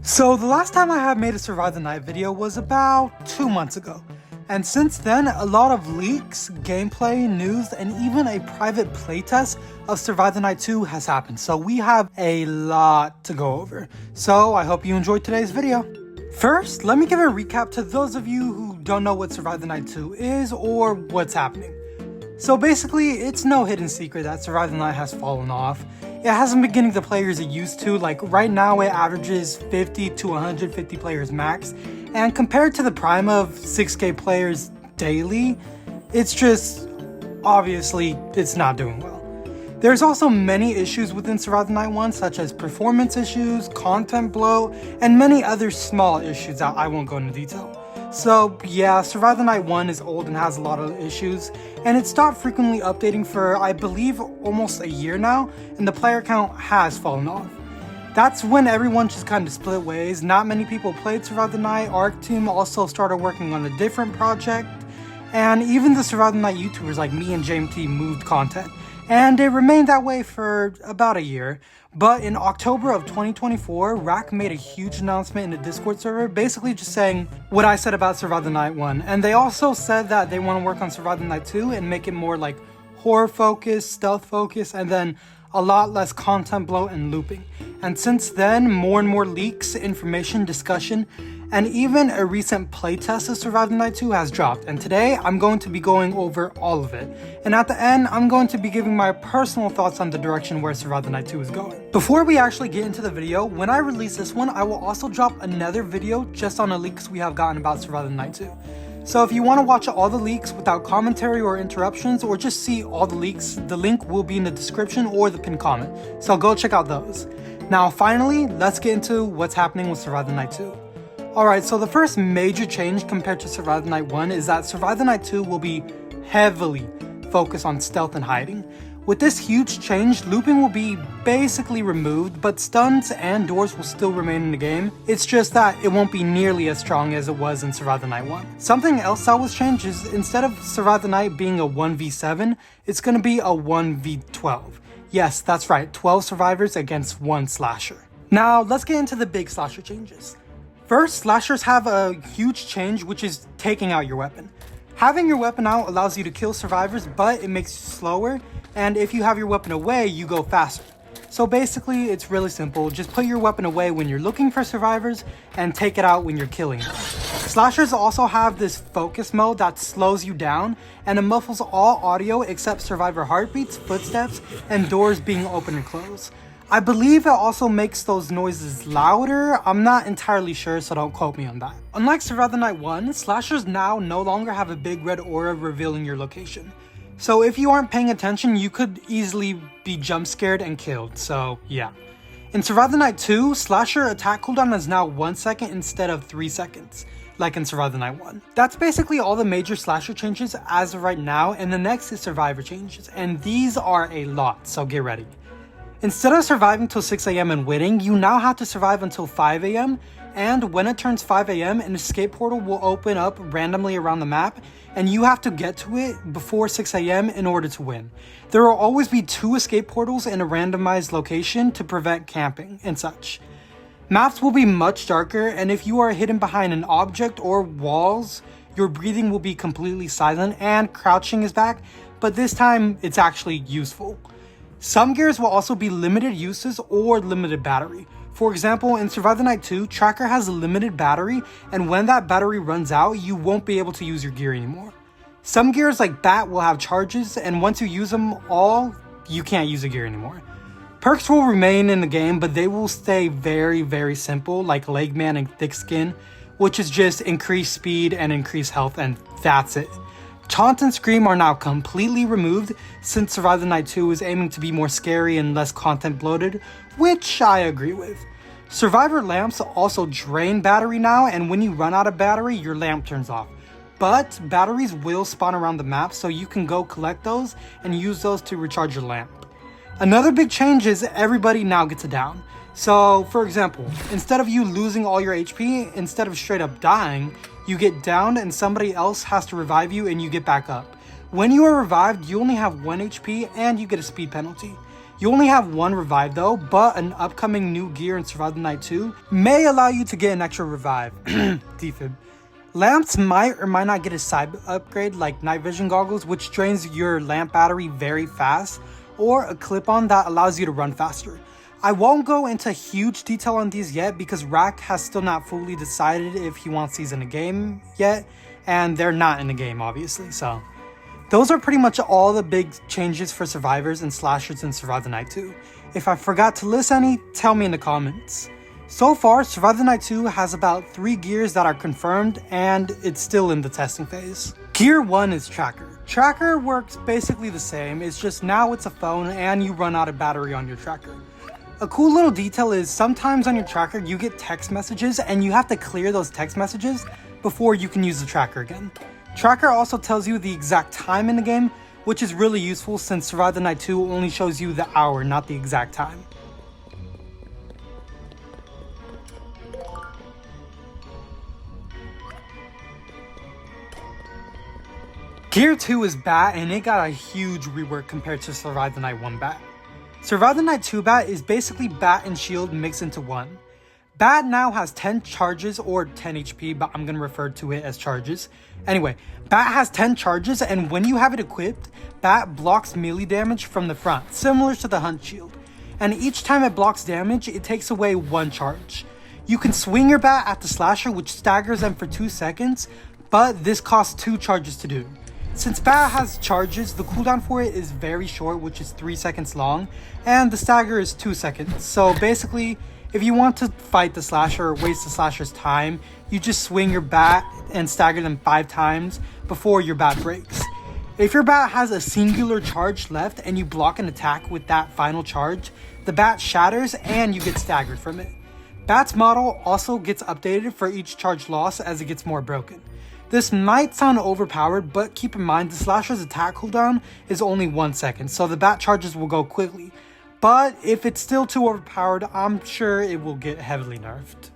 So the last time I had made a Survive the Night video was about 2 months ago. And since then, a lot of leaks, gameplay, news, and even a private playtest of Survive the Night 2 has happened. So we have a lot to go over. So I hope you enjoyed today's video. First, let me give a recap to those of you who don't know what Survive the Night 2 is or what's happening. So basically, it's no hidden secret that Survive the Night has fallen off. It hasn't been getting the players it used to. Like right now it averages 50 to 150 players max, and compared to the prime of 6k players daily, it's just obviously it's not doing well. There's also many issues within Survive the Night 1, such as performance issues, content bloat, and many other small issues that I won't go into detail. So yeah, Survive the Night 1 is old and has a lot of issues, and it stopped frequently updating for I believe almost a year now, and the player count has fallen off. That's when everyone just kind of split ways. Not many people played Survive the Night. Arc team also started working on a different project, and even the Survive the Night YouTubers like me and JMT moved content. And it remained that way for about a year. But in October of 2024, Rack made a huge announcement in the Discord server, basically just saying what I said about Survive the Night 1. And they also said that they want to work on Survive the Night 2 and make it more like horror focused, stealth focused, and then a lot less content bloat and looping. And since then, more and more leaks, information, discussion, and even a recent playtest of Survive the Night 2 has dropped, and today I'm going to be going over all of it. And at the end, I'm going to be giving my personal thoughts on the direction where Survive the Night 2 is going. Before we actually get into the video, when I release this one, I will also drop another video just on the leaks we have gotten about Survive the Night 2. So if you want to watch all the leaks without commentary or interruptions, or just see all the leaks, the link will be in the description or the pinned comment. So go check out those. Now finally, let's get into what's happening with Survive the Night 2. Alright, so the first major change compared to Survive the Night 1 is that Survive the Night 2 will be heavily focused on stealth and hiding. With this huge change, looping will be basically removed, but stuns and doors will still remain in the game. It's just that it won't be nearly as strong as it was in Survive the Night 1. Something else that was changed is instead of Survive the Night being a 1v7, it's going to be a 1v12. Yes, that's right, 12 survivors against 1 slasher. Now, let's get into the big slasher changes. First, slashers have a huge change, which is taking out your weapon. Having your weapon out allows you to kill survivors, but it makes you slower, and if you have your weapon away, you go faster. So basically, it's really simple. Just put your weapon away when you're looking for survivors, and take it out when you're killing them. Slashers also have this focus mode that slows you down, and it muffles all audio except survivor heartbeats, footsteps, and doors being open and closed. I believe it also makes those noises louder. I'm not entirely sure, so don't quote me on that. Unlike Survive the Night 1, slashers now no longer have a big red aura revealing your location. So if you aren't paying attention, you could easily be jump scared and killed, so yeah. In Survive the Night 2, slasher attack cooldown is now 1 second instead of 3 seconds, like in Survive the Night 1. That's basically all the major slasher changes as of right now, and the next is survivor changes, and these are a lot, so get ready. Instead of surviving till 6 AM and winning, you now have to survive until 5 AM, and when it turns 5 AM, an escape portal will open up randomly around the map, and you have to get to it before 6 AM in order to win. There will always be 2 escape portals in a randomized location to prevent camping and such. Maps will be much darker, and if you are hidden behind an object or walls, your breathing will be completely silent, and crouching is back, but this time it's actually useful. Some gears will also be limited uses or limited battery. For example, in Survive the Night 2, Tracker has a limited battery, and when that battery runs out, you won't be able to use your gear anymore. Some gears like Bat will have charges, and once you use them all, you can't use the gear anymore. Perks will remain in the game, but they will stay very simple, like Legman and Thick Skin, which is just increased speed and increased health, and that's it. Taunt and Scream are now completely removed since Survive the Night 2 is aiming to be more scary and less content bloated, which I agree with. Survivor lamps also drain battery now, and when you run out of battery, your lamp turns off. But batteries will spawn around the map, so you can go collect those and use those to recharge your lamp. Another big change is everybody now gets a down. So, for example, instead of you losing all your HP, instead of straight up dying, you get downed and somebody else has to revive you and you get back up. When you are revived, you only have 1 HP and you get a speed penalty. You only have one revive though, but an upcoming new gear in Survive the Night 2 may allow you to get an extra revive. Defib. Lamps might or might not get a side upgrade like night vision goggles, which drains your lamp battery very fast, or a clip-on that allows you to run faster. I won't go into huge detail on these yet because Rack has still not fully decided if he wants these in the game yet, and they're not in the game obviously, so. Those are pretty much all the big changes for survivors and slashers in Survive the Night 2. If I forgot to list any, tell me in the comments. So far, Survive the Night 2 has about 3 gears that are confirmed, and it's still in the testing phase. Gear 1 is Tracker. Tracker works basically the same, it's just now it's a phone and you run out of battery on your tracker. A cool little detail is sometimes on your tracker you get text messages and you have to clear those text messages before you can use the tracker again. Tracker also tells you the exact time in the game, which is really useful since Survive the Night 2 only shows you the hour, not the exact time. Gear 2 is Bat, and it got a huge rework compared to Survive the Night 1 Bat. Survive the Night 2 Bat is basically Bat and Shield mixed into one. Bat now has 10 charges or 10 HP, but I'm going to refer to it as charges. Anyway, Bat has 10 charges, and when you have it equipped, Bat blocks melee damage from the front, similar to the Hunt Shield. And each time it blocks damage, it takes away 1 charge. You can swing your Bat at the slasher, which staggers them for 2 seconds, but this costs 2 charges to do. Since Bat has charges, the cooldown for it is very short, which is 3 seconds long, and the stagger is 2 seconds. So basically, if you want to fight the slasher or waste the slasher's time, you just swing your Bat and stagger them 5 times before your Bat breaks. If your Bat has a singular charge left and you block an attack with that final charge, the Bat shatters and you get staggered from it. Bat's model also gets updated for each charge loss as it gets more broken. This might sound overpowered, but keep in mind the slasher's attack cooldown is only 1 second, so the Bat charges will go quickly. But if it's still too overpowered, I'm sure it will get heavily nerfed.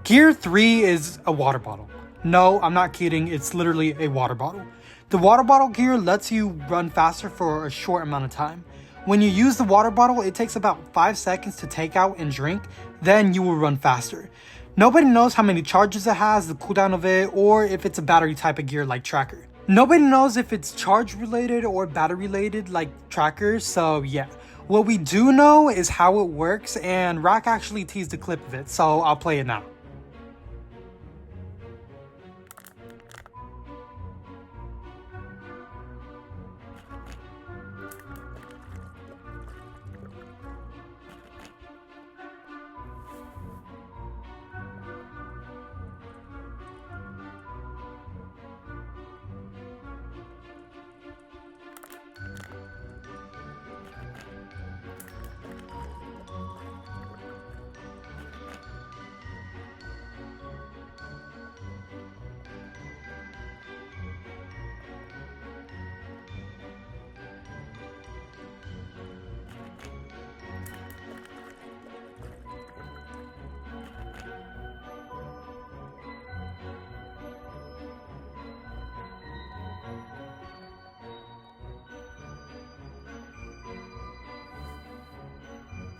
Gear 3 is a water bottle. No, I'm not kidding, it's literally a water bottle. The water bottle gear lets you run faster for a short amount of time. When you use the water bottle, it takes about 5 seconds to take out and drink, then you will run faster. Nobody knows how many charges it has, the cooldown of it, or if it's a battery type of gear like Tracker. Nobody knows if it's charge related or battery related like Tracker, so yeah. What we do know is how it works, and Rack actually teased a clip of it, so I'll play it now.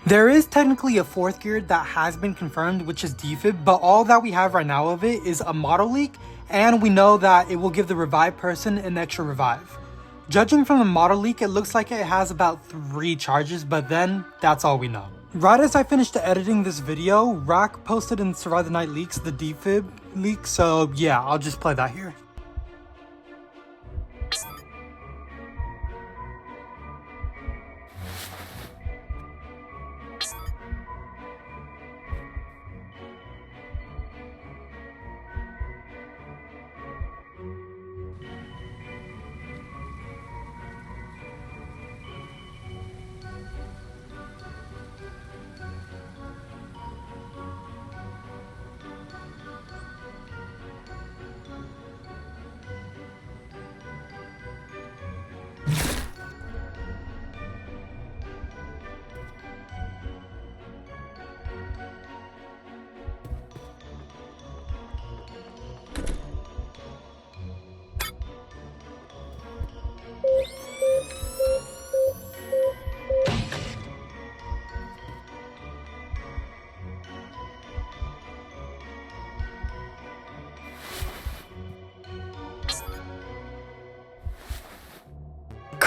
There is technically a 4th gear that has been confirmed, which is Defib, but all that we have right now of it is a model leak, and we know that it will give the revive person an extra revive. Judging from the model leak, it looks like it has about 3 charges, but then that's all we know. Right as I finished editing this video, Rack posted in Survive the Night leaks the Defib leak, so yeah, I'll just play that here.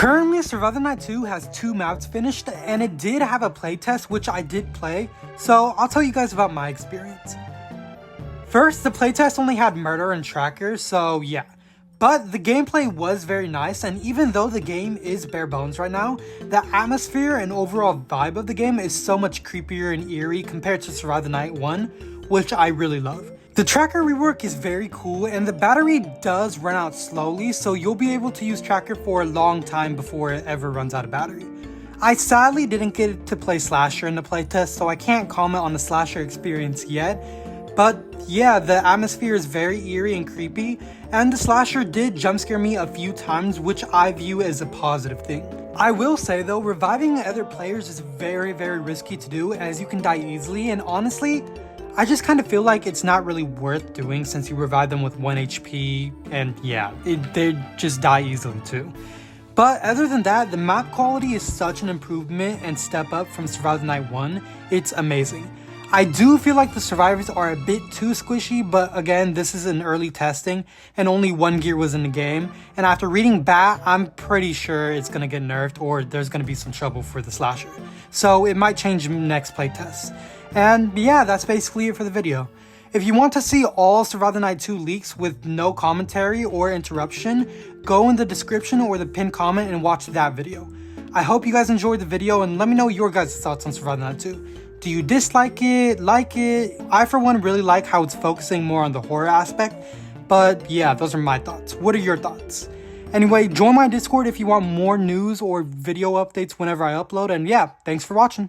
Currently, Survive the Night 2 has 2 maps finished, and it did have a playtest, which I did play, so I'll tell you guys about my experience. First, the playtest only had murder and trackers, so yeah. But the gameplay was very nice, and even though the game is bare bones right now, the atmosphere and overall vibe of the game is so much creepier and eerie compared to Survive the Night 1, which I really love. The tracker rework is very cool, and the battery does run out slowly, so you'll be able to use tracker for a long time before it ever runs out of battery. I sadly didn't get to play Slasher in the playtest, so I can't comment on the Slasher experience yet, but yeah, the atmosphere is very eerie and creepy, and the Slasher did jump scare me a few times, which I view as a positive thing. I will say though, reviving other players is very risky to do, as you can die easily, and honestly, I just kind of feel like it's not really worth doing since you revive them with 1 HP, and yeah, they just die easily too. But other than that, the map quality is such an improvement and step up from Survive the Night 1, it's amazing. I do feel like the survivors are a bit too squishy, but again, this is an early testing and only 1 gear was in the game, and after reading BAT, I'm pretty sure it's gonna get nerfed or there's gonna be some trouble for the Slasher. So it might change next playtest. And yeah, that's basically it for the video. If you want to see all Survive the Night 2 leaks with no commentary or interruption, go in the description or the pinned comment and watch that video. I hope you guys enjoyed the video, and let me know your guys' thoughts on Survive the Night 2. Do you dislike it? Like it? I for one really like how it's focusing more on the horror aspect, but yeah, those are my thoughts. What are your thoughts? Anyway, join my Discord if you want more news or video updates whenever I upload, and yeah, thanks for watching.